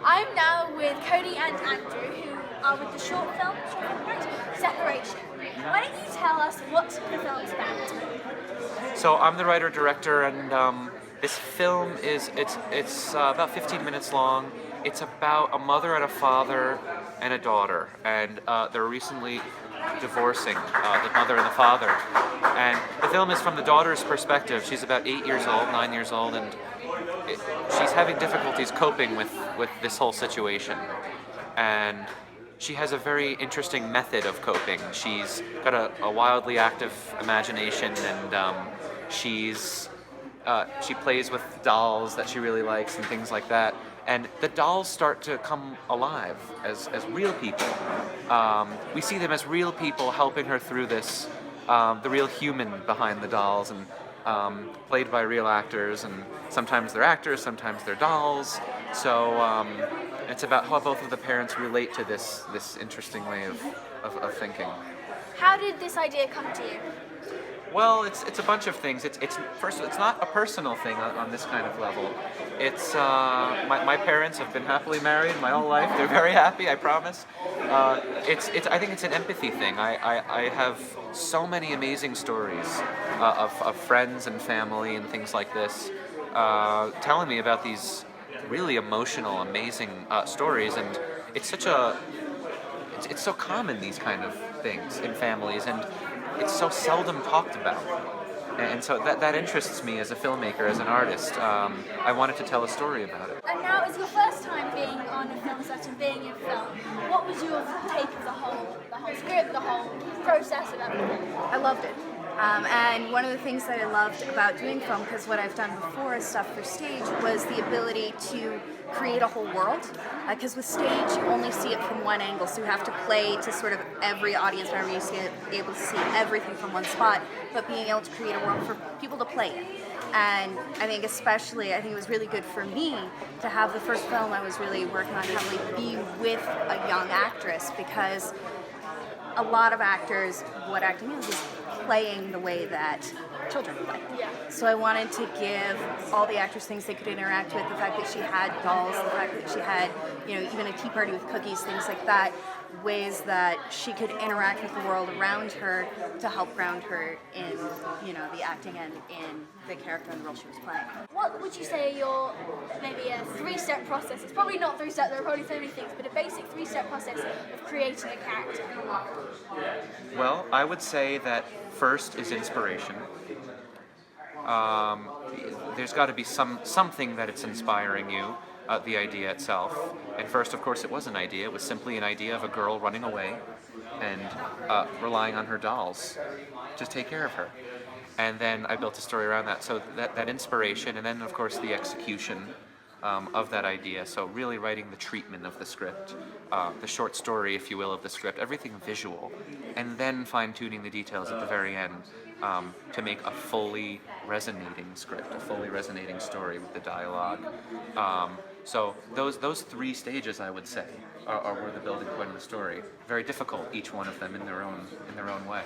I'm now with Cody and Andrew, who are with the short film, right? Separation. Why don't you tell us what the film's about? So I'm the writer-director, and this film it's about 15 minutes long. It's about a mother and a father and a daughter, and they're recently divorcing, the mother and the father. And the film is from the daughter's perspective. She's about 8 years old, 9 years old, and she's having difficulties coping with this whole situation. And she has a very interesting method of coping. She's got a wildly active imagination, and she plays with dolls that she really likes and things like that. And the dolls start to come alive as real people. We see them as real people helping her through this, the real human behind the dolls, and played by real actors. And sometimes they're actors, sometimes they're dolls. So it's about how both of the parents relate to this interesting way of thinking. How did this idea come to you? Well, it's a bunch of things. It's first, it's not a personal thing on this kind of level. It's my parents have been happily married my whole life. They're very happy, I promise. It's I think it's an empathy thing. I have so many amazing stories of friends and family and things like this, telling me about these really emotional, amazing stories, and it's such a it's so common, these kind of things in families, and it's so seldom talked about. And so that interests me as a filmmaker, as an artist. I wanted to tell a story about it. And now it's your first time being on a film set and being in a film. What was your take of the whole script, the whole process of everything? I loved it. And one of the things that I loved about doing film, because what I've done before is stuff for stage, was the ability to create a whole world. Because with stage, you only see it from one angle, so you have to play to sort of every audience member. You see it, able to see everything from one spot, but being able to create a world for people to play in. And I think especially, I think it was really good for me to have the first film I was really working on heavily be with a young actress, because a lot of actors, what acting is playing the way that children play. Yeah. So I wanted to give all the actors things they could interact with, the fact that she had dolls, the fact that she had, even a tea party with cookies, things like that, ways that she could interact with the world around her to help ground her in, the acting and in the character and the role she was playing. What would you say your, maybe a three-step process? It's probably not three-step, there are probably so many things, but a basic three-step process of creating a character. Well, I would say that first is inspiration. There's got to be something that it's inspiring you, the idea itself. And first, of course, it was an idea. It was simply an idea of a girl running away and relying on her dolls to take care of her. And then I built a story around that. So that inspiration, and then, of course, the execution of that idea. So really writing the treatment of the script, the short story, if you will, of the script, everything visual, and then fine-tuning the details at the very end to make a fully resonating script, a fully resonating story with the dialogue. So those three stages, I would say, are where the building point of the story. Very difficult, each one of them in their own way.